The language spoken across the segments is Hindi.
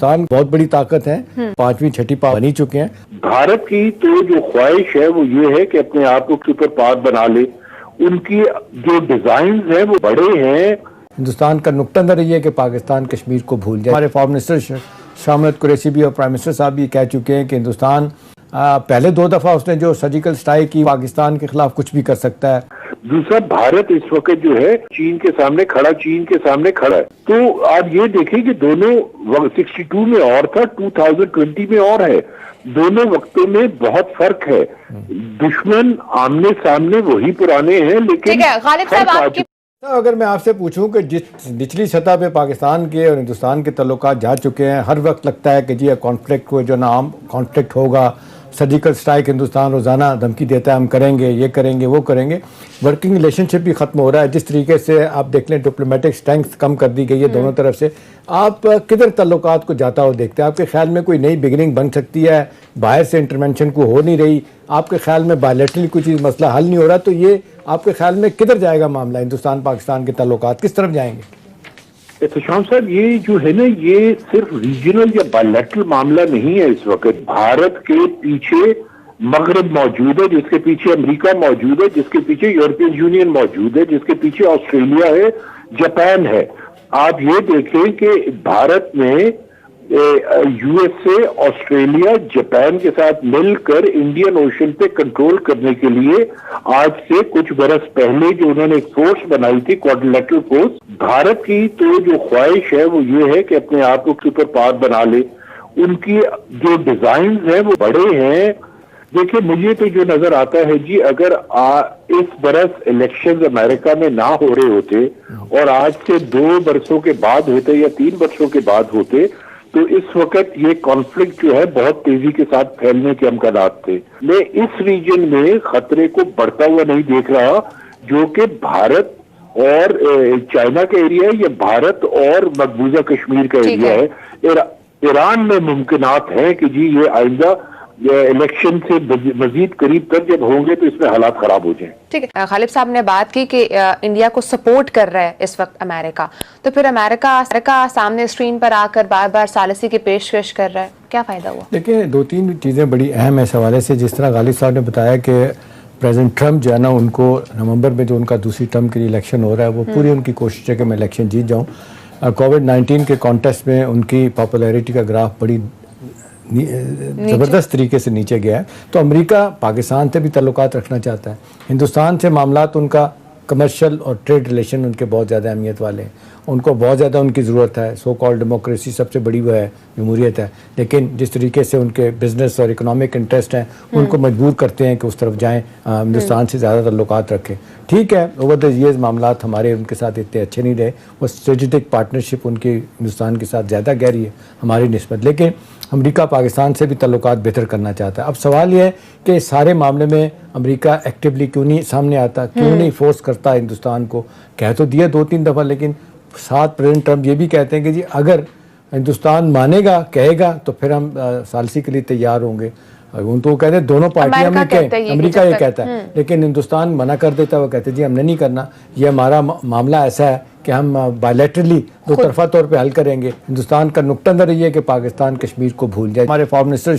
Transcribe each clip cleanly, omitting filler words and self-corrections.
हिंदुस्तान बहुत बड़ी ताकत है, 5वीं 6ठी पावर बनी चुके हैं। भारत की तो जो ख्वाहिश है वो ये है कि अपने आप को सुपर पावर बना ले। उनकी जो डिजाइन है वो बड़े हैं। हिंदुस्तान का नुक्ता नज़र ये है कि पाकिस्तान कश्मीर को भूल जाए। हमारे फॉरेन मिनिस्टर शाह महमूद कुरैशी भी और प्राइम मिनिस्टर साहब भी कह चुके हैं कि हिंदुस्तान पहले 2 दफा उसने जो सर्जिकल स्ट्राइक की, पाकिस्तान के खिलाफ कुछ भी कर सकता है। दूसरा, भारत इस वक्त जो है चीन के सामने खड़ा है। तो आप ये देखें कि दोनों 62 में और था, 2020 में और है। दोनों वक्तों में बहुत फर्क है। दुश्मन आमने सामने वही पुराने हैं, लेकिन ठीक है गालिब साहब, आपकी अगर मैं आपसे पूछूं कि जिस निचली सतह पे पाकिस्तान के और हिंदुस्तान के ताल्लुकात जा चुके हैं, हर वक्त लगता है कि जी ये कॉन्फ्लिक्ट को जो नाम कॉन्फ्लिक्ट होगा, सर्जिकल स्ट्राइक हिंदुस्तान रोज़ाना धमकी देता है, हम करेंगे, ये करेंगे, वो करेंगे। वर्किंग रिलेशनशिप भी ख़त्म हो रहा है। जिस तरीके से आप देख लें डिप्लोमेटिक स्ट्रेंथ कम कर दी गई है दोनों तरफ से। आप किधर ताल्लुकात को जाता हो देखते हैं? आपके ख्याल में कोई नई बिगिनिंग बन सकती है? बाहर से इंटरवेंशन को हो नहीं रही, आपके ख्याल में बायलैटरली कोई चीज़ मसला हल नहीं हो रहा, तो ये आपके ख्याल में किधर जाएगा मामला? हिंदुस्तान पाकिस्तान के ताल्लुकात किस तरफ जाएंगे? एहतशाम साहब, ये जो है ना, ये सिर्फ रीजनल या बायलैटरल मामला नहीं है। इस वक्त भारत के पीछे मगरब मौजूद है, जिसके पीछे अमेरिका मौजूद है, जिसके पीछे यूरोपियन यूनियन मौजूद है, जिसके पीछे ऑस्ट्रेलिया है, जापान है। आप ये देखें कि भारत में यूएसए, ऑस्ट्रेलिया, जापान के साथ मिलकर इंडियन ओशन पे कंट्रोल करने के लिए आज से कुछ बरस पहले जो उन्होंने एक फोर्स बनाई थी, क्वाड्रिलेटरल फोर्स। भारत की तो जो ख्वाहिश है वो ये है कि अपने आप को सुपर पावर बना ले। उनकी जो डिजाइन है वो बड़े हैं। देखिए, मुझे तो जो नजर आता है जी, अगर इस बरस इलेक्शंस अमेरिका में ना हो रहे होते और आज से 2 बरसों के बाद होते या 3 वर्षों के बाद होते, तो इस वक्त ये कॉन्फ्लिक्ट जो है बहुत तेजी के साथ फैलने के अमकानात थे। मैं इस रीजन में खतरे को बढ़ता हुआ नहीं देख रहा, जो कि भारत और चाइना का एरिया है या भारत और मकबूजा कश्मीर का एरिया है। ईरान में मुमकिनात है कि जी ये आइंदा इलेक्शन से मजीद करीब तक जब होंगे तो इसमें हालात खराब हो जाएं। ठीक है, गालिब साहब ने बात की कि इंडिया को सपोर्ट कर रहा है इस वक्त अमेरिका, तो फिर अमेरिका सामने स्क्रीन पर आकर बार बार सालिसी की पेशकश कर रहा है, क्या फायदा हुआ? देखिए, 2-3 चीज़ें बड़ी अहम है इस हवाले से। जिस तरह गालिब साहब ने बताया कि प्रेसिडेंट ट्रम्प जो है ना, उनको नवंबर में जो उनका दूसरी टर्म के लिए इलेक्शन हो रहा है, वो पूरी उनकी कोशिश है कि मैं इलेक्शन जीत जाऊँ। कोविड-19 के कॉन्टेस्ट में उनकी पॉपुलैरिटी का ग्राफ बड़ी ज़बरदस्त तरीके से नीचे गया है। तो अमेरिका पाकिस्तान से भी ताल्लुकात रखना चाहता है। हिंदुस्तान से मामलात उनका कमर्शियल और ट्रेड रिलेशन उनके बहुत ज़्यादा अहमियत वाले हैं। उनको बहुत ज़्यादा उनकी ज़रूरत है। सो कॉल्ड डेमोक्रेसी सबसे बड़ी वो है, जमहूरियत है। लेकिन जिस तरीके से उनके बिजनेस और इकोनॉमिक इंटरेस्ट हैं, उनको मजबूर करते हैं कि उस तरफ जाएँ, हिंदुस्तान से ज़्यादा ताल्लुकात रखें। ठीक है, ओवर द ईयर्स मामलात हमारे उनके साथ इतने अच्छे नहीं रहे। वो स्ट्रेटेजिक पार्टनरशिप उनकी हिंदुस्तान के साथ ज़्यादा गहरी है हमारी निस्बत। लेकिन अमेरिका पाकिस्तान से भी ताल्लुकात बेहतर करना चाहता है। अब सवाल यह है कि सारे मामले में अमेरिका एक्टिवली क्यों नहीं सामने आता, क्यों नहीं फोर्स करता हिंदुस्तान को? कह तो दिया 2-3 दफ़ा, लेकिन साथ प्रेसिडेंट ट्रम्प ये भी कहते हैं कि जी अगर हिंदुस्तान मानेगा, कहेगा, तो फिर हम सालिसी के लिए तैयार होंगे। उन तो कहते हैं दोनों पार्टियां में, अमेरिका ये कहता है, लेकिन हिंदुस्तान मना कर देता है। वो कहते हैं जी हमने नहीं करना, ये हमारा मामला ऐसा है कि हम बायलैटरली दो तरफा तौर पे हल करेंगे। हिंदुस्तान का नुक्ता नज़र ये है कि पाकिस्तान कश्मीर को भूल जाए। हमारे फॉरेन मिनिस्टर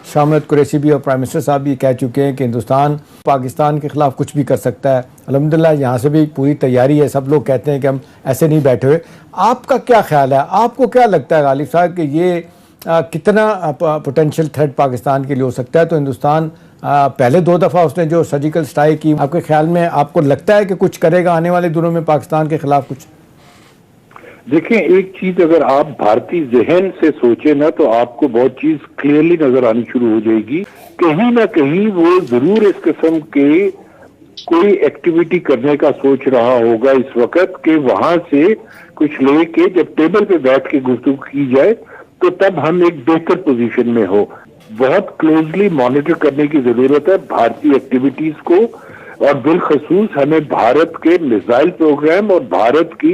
शाह महमूद कुरैशी भी और प्राइम मिनिस्टर साहब भी कह चुके हैं कि हिंदुस्तान पाकिस्तान के खिलाफ कुछ भी कर सकता है। अल्हम्दुलिल्लाह यहाँ से भी पूरी तैयारी है। सब लोग कहते हैं कि हम ऐसे नहीं बैठे हुए। आपका क्या ख्याल है? आपको क्या लगता है गालिब साहब कि ये कितना पोटेंशियल थ्रेट पाकिस्तान के लिए हो सकता है? तो हिंदुस्तान पहले 2 दफ़ा उसने जो सर्जिकल स्ट्राइक की, आपके ख्याल में आपको लगता है कि कुछ करेगा आने वाले दिनों में पाकिस्तान के खिलाफ कुछ? देखिए, एक चीज अगर आप भारतीय जहन से सोचे ना, तो आपको बहुत चीज क्लियरली नजर आनी शुरू हो जाएगी। कहीं ना कहीं वो जरूर इस किस्म के कोई एक्टिविटी करने का सोच रहा होगा इस वक्त, कि वहां से कुछ लेके जब टेबल पे बैठ के गुफ्तगू की जाए तो तब हम एक बेहतर पोजीशन में हो। बहुत क्लोजली मॉनिटर करने की जरूरत है भारतीय एक्टिविटीज को, और बिलखसूस हमें भारत के मिसाइल प्रोग्राम और भारत की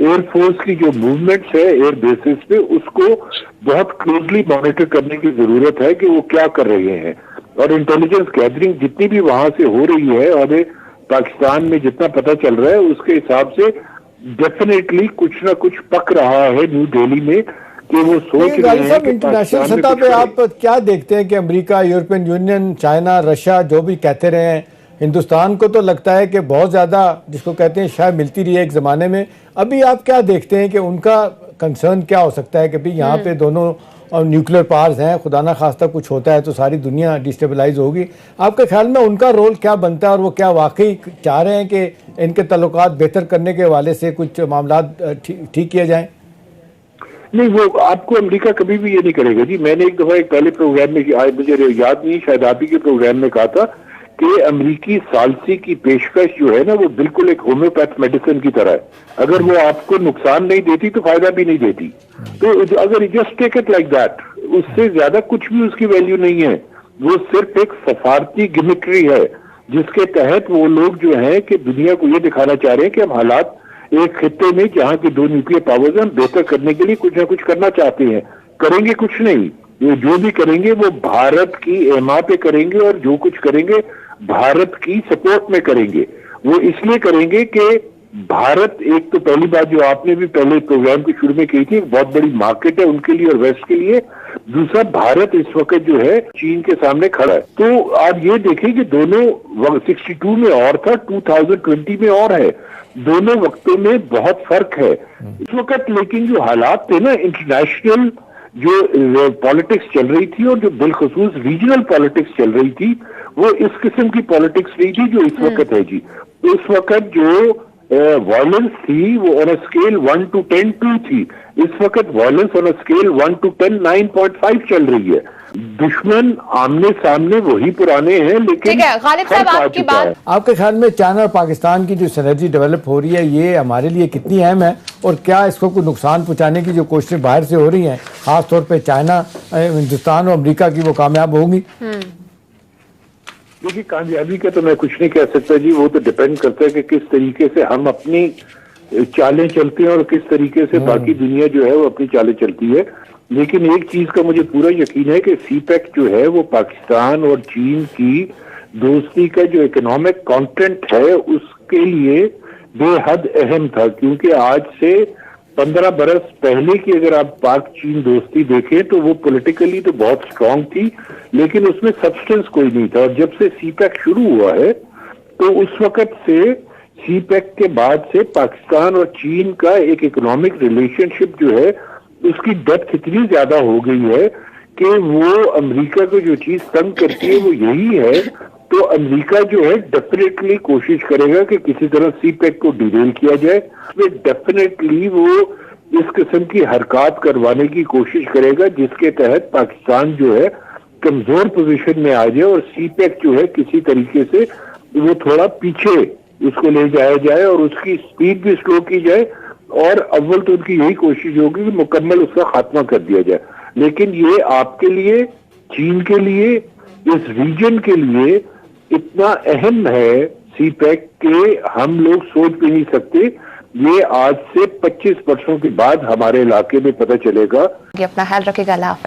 एयरफोर्स की जो मूवमेंट्स है एयर बेसिस पे, उसको बहुत क्लोजली मॉनिटर करने की जरूरत है कि वो क्या कर रहे हैं। और इंटेलिजेंस गैदरिंग जितनी भी वहां से हो रही है और पाकिस्तान में जितना पता चल रहा है, उसके हिसाब से डेफिनेटली कुछ ना कुछ पक रहा है न्यू दिल्ली में कि वो सोच रहे गालिब हैं साहब, कि इंटरनेशनल पाकिस्तान में सतह कुछ पे करें। आप क्या देखते हैं कि America, European union, China, Russia जो भी कहते रहे हैं, हिंदुस्तान को तो लगता है कि बहुत ज़्यादा जिसको कहते हैं शायद मिलती रही है एक ज़माने में। अभी आप क्या देखते हैं कि उनका कंसर्न क्या हो सकता है कि भाई यहाँ पे दोनों और न्यूक्लियर पावर्स हैं, खुदा ना खास्ता कुछ होता है तो सारी दुनिया डिस्टेबलाइज होगी। आपके ख्याल में उनका रोल क्या बनता है और वो क्या वाकई चाह रहे हैं कि इनके ताल्लुकात बेहतर करने के हवाले से कुछ मामला ठीक किए जाएं? नहीं, वो आपको अमेरिका कभी भी ये नहीं करेगा जी। मैंने एक दफा एक पहले प्रोग्राम में, आज मुझे याद नहीं, शायद आप ही के प्रोग्राम में कहा था कि अमेरिकी सालसी की पेशकश जो है ना, वो बिल्कुल एक होम्योपैथ मेडिसिन की तरह है। अगर वो आपको नुकसान नहीं देती तो फायदा भी नहीं देती। तो अगर just take it like that, उससे ज्यादा कुछ भी उसकी वैल्यू नहीं है। वो सिर्फ एक सफारती गिमिक्री है जिसके तहत वो लोग जो है कि दुनिया को ये दिखाना चाह रहे हैं कि हम हालात एक खित्ते में जहां की दो न्यूक्लियर पावर्स हैं, बेहतर करने के लिए कुछ ना कुछ करना चाहते हैं। करेंगे कुछ नहीं, ये जो भी करेंगे वो भारत की एमा पे करेंगे और जो कुछ करेंगे भारत की सपोर्ट में करेंगे। वो इसलिए करेंगे कि भारत, एक तो पहली बात जो आपने भी पहले प्रोग्राम के शुरू में कही थी, एक बहुत बड़ी मार्केट है उनके लिए और वेस्ट के लिए। दूसरा, भारत इस वक्त जो है चीन के सामने खड़ा है। तो आप ये देखें कि दोनों 62 में और था, 2020 में और है। दोनों वक्तों में बहुत फर्क है इस वक्त। लेकिन जो हालात थे ना, इंटरनेशनल जो पॉलिटिक्स चल रही थी और जो बिलखसूस रीजनल पॉलिटिक्स चल रही थी, वो इस किस्म की पॉलिटिक्स नहीं थी जो इस वक्त है जी। इस वक्त जो वायलेंस थी वो ऑन अ स्केल 1 to 10 2 थी। इस वक्त violence on a scale 1 to 10 9.5 चल रही है। दुश्मन आमने सामने वही पुराने हैं, लेकिन ठीक है गालिब साहब, फर्क आ आपकी चुका बात है। आपके ख्याल में चाइना और पाकिस्तान की जो सिनर्जी डेवलप हो रही है, ये हमारे लिए कितनी अहम है और क्या इसको कोई नुकसान पहुंचाने की जो कोशिशें बाहर से हो रही हैं, खासतौर पे चाइना, हिंदुस्तान और अमेरिका की, वो कामयाब होंगी? देखिए, कामयाबी का तो मैं कुछ नहीं कह सकता जी। वो तो डिपेंड करता है कि किस तरीके से हम अपनी चालें चलते हैं और किस तरीके से बाकी दुनिया जो है वो अपनी चालें चलती है। लेकिन एक चीज का मुझे पूरा यकीन है कि सीपेक जो है वो पाकिस्तान और चीन की दोस्ती का जो इकोनॉमिक कंटेंट है उसके लिए बेहद अहम था। क्योंकि आज से 15 बरस पहले की अगर आप पाक चीन दोस्ती देखें तो वो पॉलिटिकली तो बहुत स्ट्रांग थी, लेकिन उसमें सब्सटेंस कोई नहीं था। और जब से सीपेक शुरू हुआ है तो उस वक्त से, सीपेक के बाद से पाकिस्तान और चीन का एक इकोनॉमिक रिलेशनशिप जो है उसकी डेप्थ इतनी ज्यादा हो गई है कि वो अमेरिका को जो चीज तंग करती है वो यही है। तो अमेरिका जो है डेफिनेटली कोशिश करेगा कि किसी तरह सीपेक को डिरेल किया जाए। वे डेफिनेटली वो इस किस्म की हरकत करवाने की कोशिश करेगा जिसके तहत पाकिस्तान जो है कमजोर पोजीशन में आ जाए और सीपेक जो है किसी तरीके से वो थोड़ा पीछे उसको ले जाया जाए और उसकी स्पीड भी स्लो की जाए। और अव्वल तो उनकी यही कोशिश होगी कि मुकम्मल उसका खात्मा कर दिया जाए। लेकिन ये आपके लिए, चीन के लिए, इस रीजन के लिए इतना अहम है सीपेक के हम लोग सोच भी नहीं सकते। ये आज से 25 वर्षों के बाद हमारे इलाके में पता चलेगा। अपना ख्याल रखेगा। अल्लाह हाफ़िज़।